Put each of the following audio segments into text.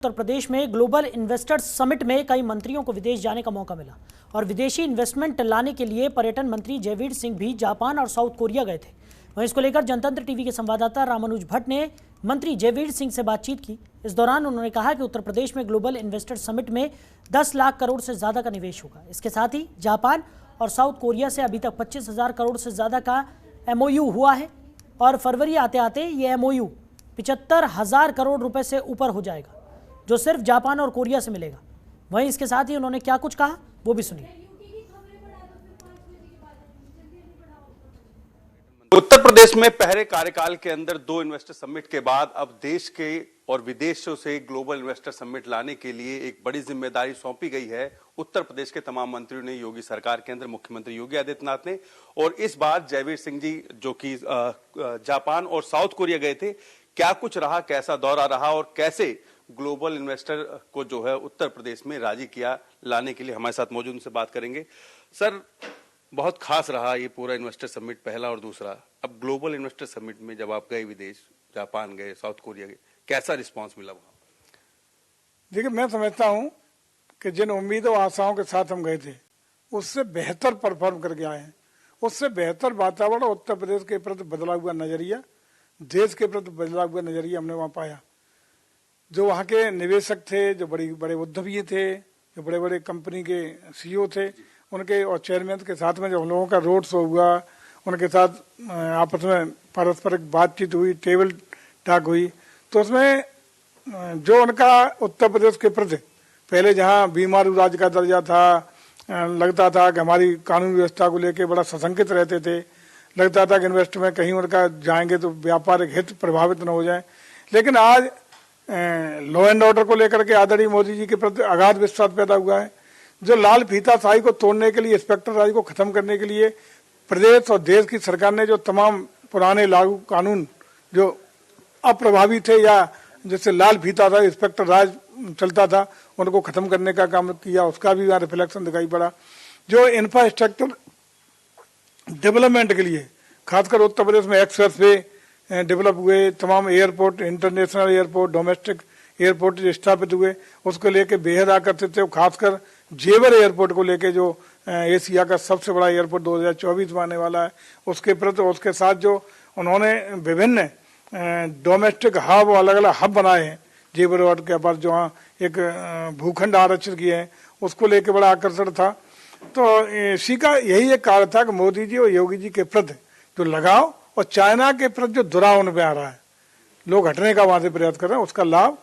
उत्तर प्रदेश में global investors summit में कई मंत्रियों को विदेश जाने का मौका मिला और विदेशी इन्वेस्टमेंट लाने के लिए पर्यटन मंत्री जयवीर सिंह भी जापान और साउथ कोरिया गए थे। वहीं इसको लेकर जनतंत्र टीवी के संवाददाता रामानुज भट्ट ने मंत्री जयवीर सिंह से बातचीत की। इस दौरान उन्होंने कहा कि उत्तर प्रदेश में ग्लोबल इन्वेस्टर्स समिट में 10 लाख करोड़ से ज्यादा का निवेश होगा। इसके साथ ही जापान और साउथ कोरिया से अभी तक 25,000 करोड़ से ज्यादा का MOU हुआ है और फरवरी आते आते ये MOU 75,000 करोड़ रुपए से ऊपर हो जाएगा, जो सिर्फ जापान और कोरिया से मिलेगा। वहीं इसके साथ ही उन्होंने क्या कुछ कहा वो भी सुनिए। उत्तर प्रदेश में पहले कार्यकाल के अंदर 2 इन्वेस्टर समिट के बाद अब देश के और विदेशों से ग्लोबल इन्वेस्टर समिट लाने के लिए एक बड़ी जिम्मेदारी सौंपी गई है उत्तर प्रदेश के तमाम मंत्रियों ने, योगी सरकार के अंदर मुख्यमंत्री योगी आदित्यनाथ ने। और इस बार जयवीर सिंह जी जो कि जापान और साउथ कोरिया गए थे, क्या कुछ रहा, कैसा दौरा रहा और कैसे ग्लोबल इन्वेस्टर को जो है उत्तर प्रदेश में राजी किया लाने के लिए, हमारे साथ मौजूद उनसे बात करेंगे। सर, बहुत खास रहा ये पूरा इन्वेस्टर समिट, पहला और दूसरा। अब ग्लोबल इन्वेस्टर समिट में जब आप गए विदेश, जापान गए, साउथ कोरिया गए, कैसा रिस्पांस मिला वहां? देखिए, मैं समझता हूं कि जिन उम्मीदों आशाओं के साथ हम गए थे उससे बेहतर परफॉर्म करके आए हैं। उससे बेहतर वातावरण, उत्तर प्रदेश के प्रति बदला हुआ नजरिया, देश के प्रति बदला हुआ नजरिया हमने वहां पाया। जो वहाँ के निवेशक थे, जो बड़े बड़े उद्यमी थे, जो बड़े बड़े कंपनी के CEO थे, उनके और चेयरमैन के साथ में जो हम लोगों का रोड शो हुआ, उनके साथ आपस में पारस्परिक बातचीत हुई, टेबल टॉक हुई, तो उसमें जो उनका उत्तर प्रदेश के प्रति पहले जहाँ बीमारू राज्य का दर्जा था, लगता था कि हमारी कानून व्यवस्था को लेकर बड़ा सशंकित रहते थे, लगता था कि इन्वेस्ट में कहीं उनका जाएंगे तो व्यापारिक हित प्रभावित न हो जाए। लेकिन आज लॉ एंड ऑर्डर को लेकर के आदरणीय मोदी जी के प्रति अगाध विश्वास पैदा हुआ है। जो लाल फीताशाही को तोड़ने के लिए, इंस्पेक्टर राज को खत्म करने के लिए प्रदेश और देश की सरकार ने जो तमाम पुराने लागू कानून जो अप्रभावी थे या जिससे लाल फीताशाही इंस्पेक्टर राज चलता था, उनको खत्म करने का काम किया, उसका भी यहाँ रिफ्लेक्शन दिखाई पड़ा। जो इंफ्रास्ट्रक्चर डेवलपमेंट के लिए खासकर उत्तर प्रदेश में एक्सप्रेस वे डेवलप हुए, तमाम airport, international airport, domestic airport जो स्थापित हुए, उसको लेके बेहद आकर्षित थे। खासकर जेवर एयरपोर्ट को लेके जो एशिया का सबसे बड़ा एयरपोर्ट 2024 में आने वाला है, उसके प्रति, उसके साथ जो उन्होंने विभिन्न डोमेस्टिक हब, अलग अलग हब बनाए हैं जेवर रोड के पास, जो वहाँ एक भूखंड आरक्षित किए हैं, उसको लेके बड़ा आकर्षण था। तो इसी का यही एक कारण था कि मोदी जी और योगी जी के प्रति जो लगाव और चाइना के प्रति जो दुराव उन पे आ रहा है, लोग हटने का वहां से प्रयास कर रहे हैं, उसका लाभ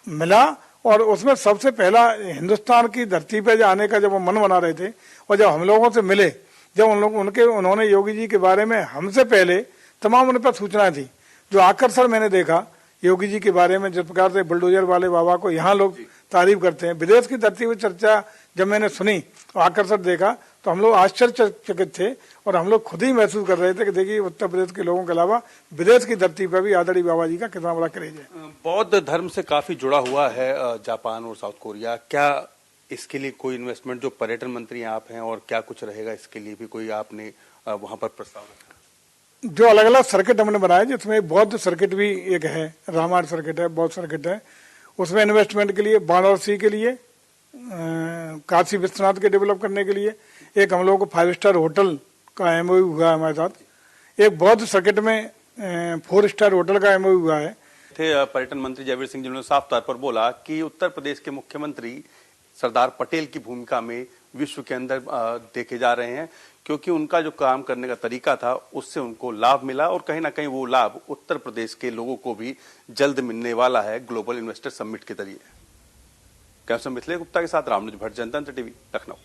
मिला। और उसमें सबसे पहला हिंदुस्तान की धरती पे आने का जब वो मन बना रहे थे और जब हम लोगों से मिले, जब उन्होंने योगी जी के बारे में हमसे पहले तमाम उन पर सूचना थी, जो आकर्षण मैंने देखा योगी जी के बारे में, जिस प्रकार से बुलडोजर वाले बाबा को यहाँ लोग तारीफ करते हैं, विदेश की धरती पर चर्चा जब मैंने सुनी और आकर्षण देखा तो हम लोग आश्चर्यचकित थे और हम लोग खुद ही महसूस कर रहे थे कि देखिए उत्तर प्रदेश के लोगों के अलावा विदेश की धरती पर भी आदरणीय बाबा जी का कितना बड़ा क्रेज है। बौद्ध धर्म से काफी जुड़ा हुआ है जापान और साउथ कोरिया। क्या इसके लिए कोई इन्वेस्टमेंट, जो पर्यटन मंत्री आप हैं, और क्या कुछ रहेगा इसके लिए भी कोई आपने वहां पर प्रस्ताव रखा? जो अलग अलग सर्किट हमने बनाए, जिसमें बौद्ध सर्किट भी एक है, रामायण सर्किट है, बौद्ध सर्किट है, उसमें इन्वेस्टमेंट के लिए, वाराणसी के लिए, काशी विश्वनाथ के डेवलप करने के लिए एक हम लोगों को 5 स्टार होटल का MOU हुआ है हमारे साथ। एक बौद्ध सर्किट में 4 स्टार होटल का MOU हुआ है। पर्यटन मंत्री जयवीर सिंह जी ने साफ तौर पर बोला कि उत्तर प्रदेश के मुख्यमंत्री सरदार पटेल की भूमिका में विश्व के अंदर देखे जा रहे हैं, क्योंकि उनका जो काम करने का तरीका था उससे उनको लाभ मिला और कहीं ना कहीं वो लाभ उत्तर प्रदेश के लोगों को भी जल्द मिलने वाला है ग्लोबल इन्वेस्टर समिट के जरिए। कैमरा मिथिलेश गुप्ता के साथ रामानुज भट्ट, जनतंत्र टीवी, लखनऊ।